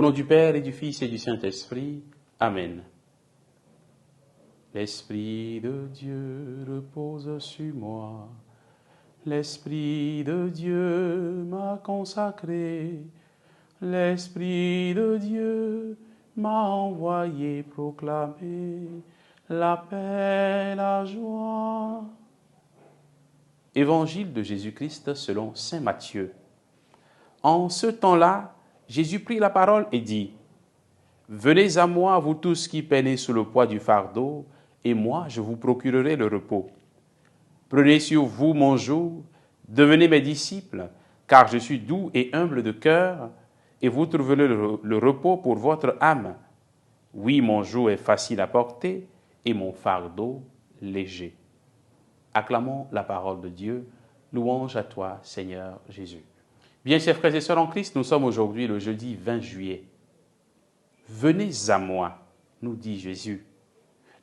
Au nom du Père et du Fils et du Saint-Esprit. Amen. L'Esprit de Dieu repose sur moi. L'Esprit de Dieu m'a consacré. L'Esprit de Dieu m'a envoyé proclamer la paix, la joie. Évangile de Jésus-Christ selon saint Matthieu. En ce temps-là, Jésus prit la parole et dit : Venez à moi, vous tous qui peinez sous le poids du fardeau, et moi je vous procurerai le repos. Prenez sur vous mon joug, devenez mes disciples, car je suis doux et humble de cœur, et vous trouverez le repos pour votre âme. Oui, mon joug est facile à porter, et mon fardeau léger. Acclamons la parole de Dieu. Louange à toi, Seigneur Jésus. Bien, chers frères et sœurs en Christ, nous sommes aujourd'hui le jeudi 20 juillet. Venez à moi, nous dit Jésus.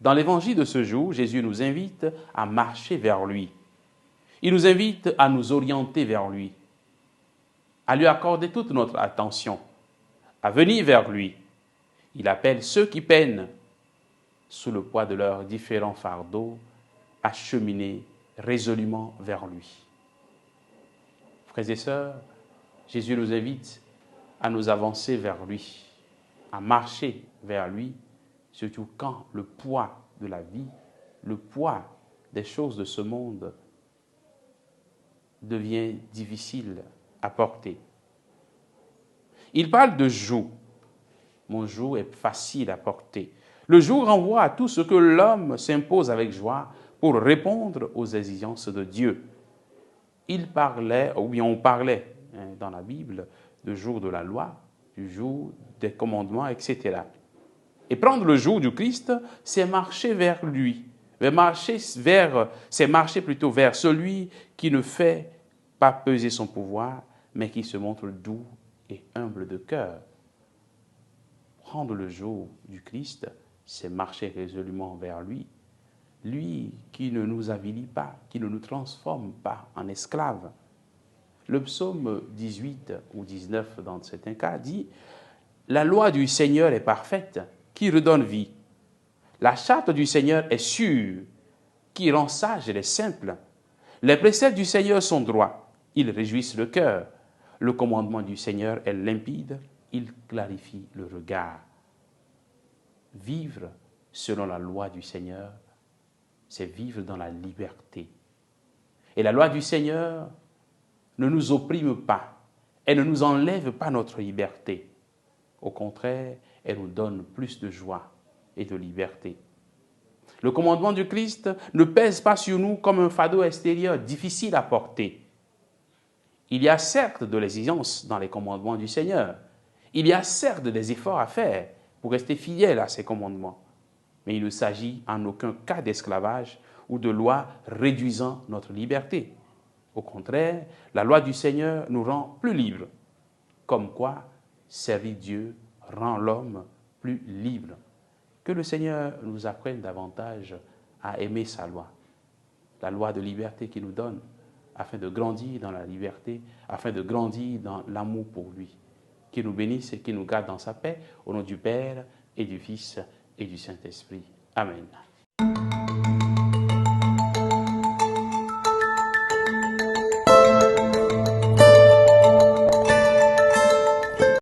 Dans l'évangile de ce jour, Jésus nous invite à marcher vers lui. Il nous invite à nous orienter vers lui, à lui accorder toute notre attention, à venir vers lui. Il appelle ceux qui peinent sous le poids de leurs différents fardeaux à cheminer résolument vers lui. Frères et sœurs, Jésus nous invite à nous avancer vers lui, à marcher vers lui, surtout quand le poids de la vie, le poids des choses de ce monde devient difficile à porter. Il parle de joug. Mon joug est facile à porter. Le joug renvoie à tout ce que l'homme s'impose avec joie pour répondre aux exigences de Dieu. On parlait dans la Bible du jour de la loi, du jour des commandements, etc. Et prendre le joug du Christ, c'est marcher vers lui. C'est marcher plutôt vers celui qui ne fait pas peser son pouvoir, mais qui se montre doux et humble de cœur. Prendre le joug du Christ, c'est marcher résolument vers lui. Lui qui ne nous avilit pas, qui ne nous transforme pas en esclaves. Le psaume 18 ou 19 dans certains cas dit « La loi du Seigneur est parfaite, qui redonne vie. La charte du Seigneur est sûre, qui rend sages les simples. Les préceptes du Seigneur sont droits, ils réjouissent le cœur. Le commandement du Seigneur est limpide, il clarifie le regard. » Vivre selon la loi du Seigneur, c'est vivre dans la liberté. Et la loi du Seigneur ne nous opprime pas, elle ne nous enlève pas notre liberté. Au contraire, elle nous donne plus de joie et de liberté. Le commandement du Christ ne pèse pas sur nous comme un fardeau extérieur difficile à porter. Il y a certes de l'exigence dans les commandements du Seigneur. Il y a certes des efforts à faire pour rester fidèle à ces commandements. Mais il ne s'agit en aucun cas d'esclavage ou de loi réduisant notre liberté. Au contraire, la loi du Seigneur nous rend plus libres. Comme quoi, servir Dieu rend l'homme plus libre. Que le Seigneur nous apprenne davantage à aimer sa loi. La loi de liberté qu'il nous donne, afin de grandir dans la liberté, afin de grandir dans l'amour pour lui. Qu'il nous bénisse et qu'il nous garde dans sa paix, au nom du Père et du Fils et du Saint-Esprit. Amen.